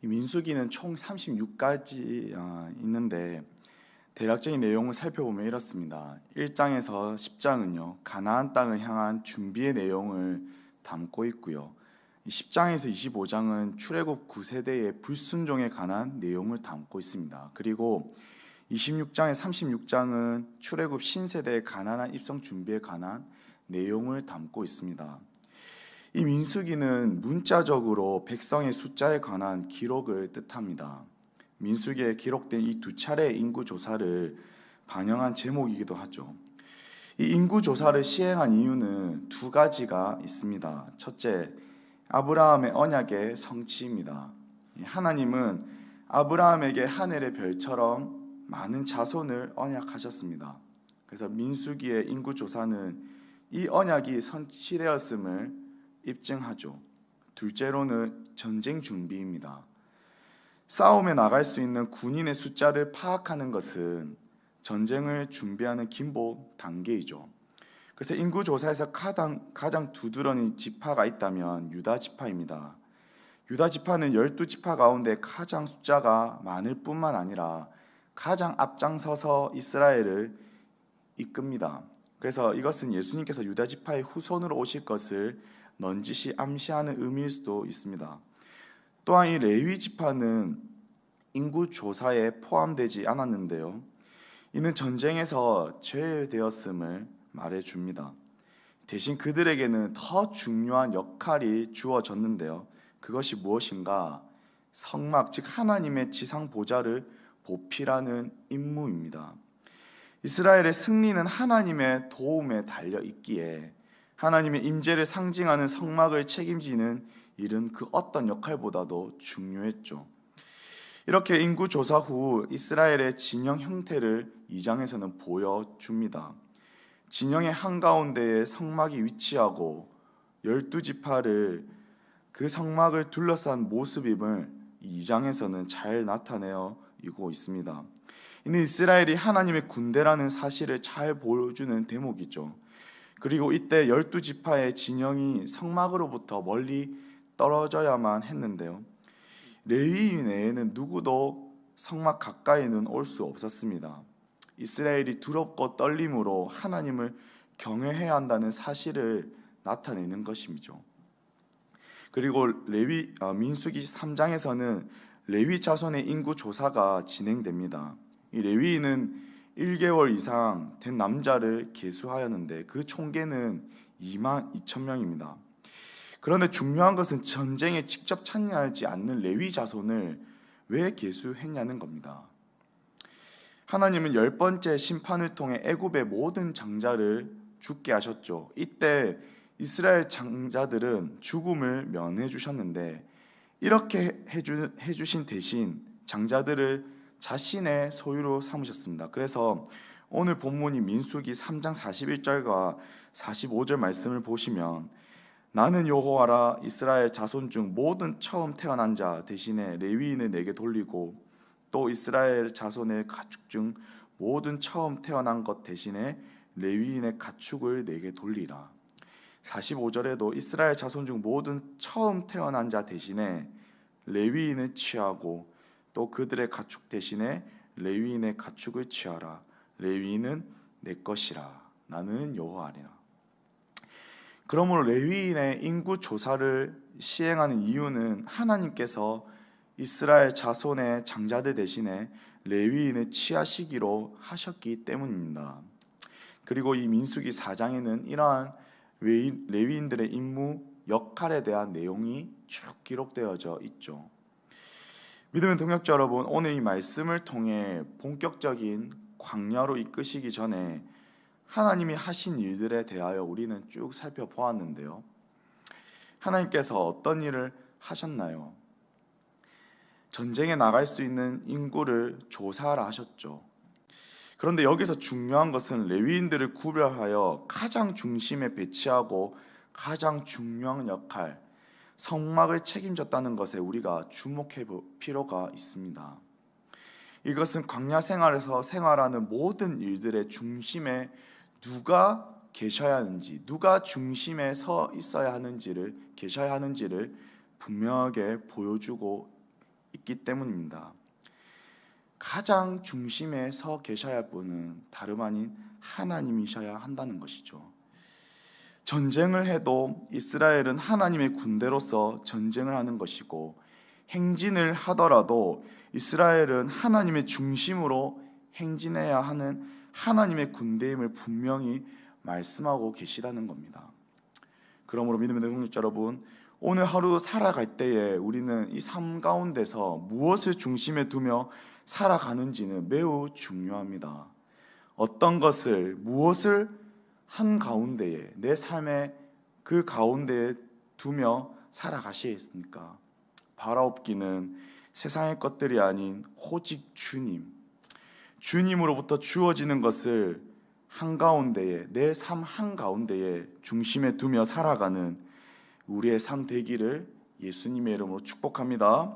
이 민수기는 총 36가지 있는데 대략적인 내용을 살펴보면 이렇습니다. 1장에서 10장은요, 가나안 땅을 향한 준비의 내용을 담고 있고요. 10장에서 25장은 출애굽 9세대의 불순종에 관한 내용을 담고 있습니다. 그리고 26장에 36장은 출애굽 신세대의 가나안 입성 준비에 관한 내용을 담고 있습니다. 이 민수기는 문자적으로 백성의 숫자에 관한 기록을 뜻합니다. 민수기에 기록된 이 두 차례의 인구 조사를 반영한 제목이기도 하죠. 이 인구 조사를 시행한 이유는 두 가지가 있습니다. 첫째, 아브라함의 언약의 성취입니다. 하나님은 아브라함에게 하늘의 별처럼 많은 자손을 언약하셨습니다. 그래서 민수기의 인구 조사는 이 언약이 성취되었음을 입증하죠. 둘째로는 전쟁 준비입니다. 싸움에 나갈 수 있는 군인의 숫자를 파악하는 것은 전쟁을 준비하는 기본 단계이죠. 그래서 인구 조사에서 가장 두드러진 지파가 있다면 유다 지파입니다. 유다 지파는 12지파 가운데 가장 숫자가 많을 뿐만 아니라 가장 앞장서서 이스라엘을 이끕니다. 그래서 이것은 예수님께서 유다 지파의 후손으로 오실 것을 넌지시 암시하는 의미일 수도 있습니다. 또한 이 레위 지파는 인구 조사에 포함되지 않았는데요. 이는 전쟁에서 제외되었음을 말해줍니다. 대신 그들에게는 더 중요한 역할이 주어졌는데요. 그것이 무엇인가? 성막, 즉 하나님의 지상 보좌를 보필하는 임무입니다. 이스라엘의 승리는 하나님의 도움에 달려 있기에 하나님의 임재를 상징하는 성막을 책임지는 일은 그 어떤 역할보다도 중요했죠. 이렇게 인구 조사 후 이스라엘의 진영 형태를 2장에서는 보여줍니다. 진영의 한가운데에 성막이 위치하고 12지파를 그 성막을 둘러싼 모습임을 2장에서는 잘 나타내고 있습니다. 이는 이스라엘이 하나님의 군대라는 사실을 잘 보여주는 대목이죠. 그리고 이때 12지파의 진영이 성막으로부터 멀리 떨어져야만 했는데요. 레위인 외에는 누구도 성막 가까이는 올 수 없었습니다. 이스라엘이 두렵고 떨림으로 하나님을 경외해야 한다는 사실을 나타내는 것이죠. 그리고 민수기 3장에서는 레위 자손의 인구 조사가 진행됩니다. 이 레위인은 1개월 이상 된 남자를 계수하였는데 그 총계는 22,000명입니다. 그런데 중요한 것은 전쟁에 직접 참여하지 않는 레위 자손을 왜 계수했냐는 겁니다. 하나님은 10번째 심판을 통해 애굽의 모든 장자를 죽게 하셨죠. 이때 이스라엘 장자들은 죽음을 면해 주셨는데 이렇게 해주신 대신 장자들을 자신의 소유로 삼으셨습니다. 그래서 오늘 본문이 민수기 3장 41절과 45절 말씀을 보시면 나는 여호와라 이스라엘 자손 중 모든 처음 태어난 자 대신에 레위인을 내게 돌리고 또 이스라엘 자손의 가축 중 모든 처음 태어난 것 대신에 레위인의 가축을 내게 돌리라. 45절에도 이스라엘 자손 중 모든 처음 태어난 자 대신에 레위인을 취하고 또 그들의 가축 대신에 레위인의 가축을 취하라. 레위인은 내 것이라. 나는 여호와니라. 그러므로 레위인의 인구 조사를 시행하는 이유는 하나님께서 이스라엘 자손의 장자들 대신에 레위인을 취하시기로 하셨기 때문입니다. 그리고 이 민수기 4장에는 이러한 레위인들의 임무, 역할에 대한 내용이 쭉 기록되어져 있죠. 믿음의 동역자 여러분, 오늘 이 말씀을 통해 본격적인 광야로 이끄시기 전에 하나님이 하신 일들에 대하여 우리는 쭉 살펴보았는데요. 하나님께서 어떤 일을 하셨나요? 전쟁에 나갈 수 있는 인구를 조사하라 하셨죠. 그런데 여기서 중요한 것은 레위인들을 구별하여 가장 중심에 배치하고 가장 중요한 역할, 성막을 책임졌다는 것에 우리가 주목해 볼 필요가 있습니다. 이것은 광야 생활에서 생활하는 모든 일들의 중심에 누가 계셔야 하는지, 누가 중심에 서 있어야 하는지를 계셔야 하는지를 분명하게 보여주고 있기 때문입니다. 가장 중심에 서 계셔야 할 분은 다름 아닌 하나님이셔야 한다는 것이죠. 전쟁을 해도 이스라엘은 하나님의 군대로서 전쟁을 하는 것이고, 행진을 하더라도 이스라엘은 하나님의 중심으로 행진해야 하는 하나님의 군대임을 분명히 말씀하고 계시다는 겁니다. 그러므로 믿음의 동역자 여러분, 오늘 하루 살아갈 때에 우리는 이 삶 가운데서 무엇을 중심에 두며 살아가는지는 매우 중요합니다. 어떤 것을, 무엇을 한 가운데에, 내 삶의 그 가운데에 두며 살아가시겠습니까? 바라옵기는 세상의 것들이 아닌 오직 주님으로부터 주어지는 것을 한가운데에, 내 삶 한가운데에 중심에 두며 살아가는 우리의 삶 되기를 예수님의 이름으로 축복합니다.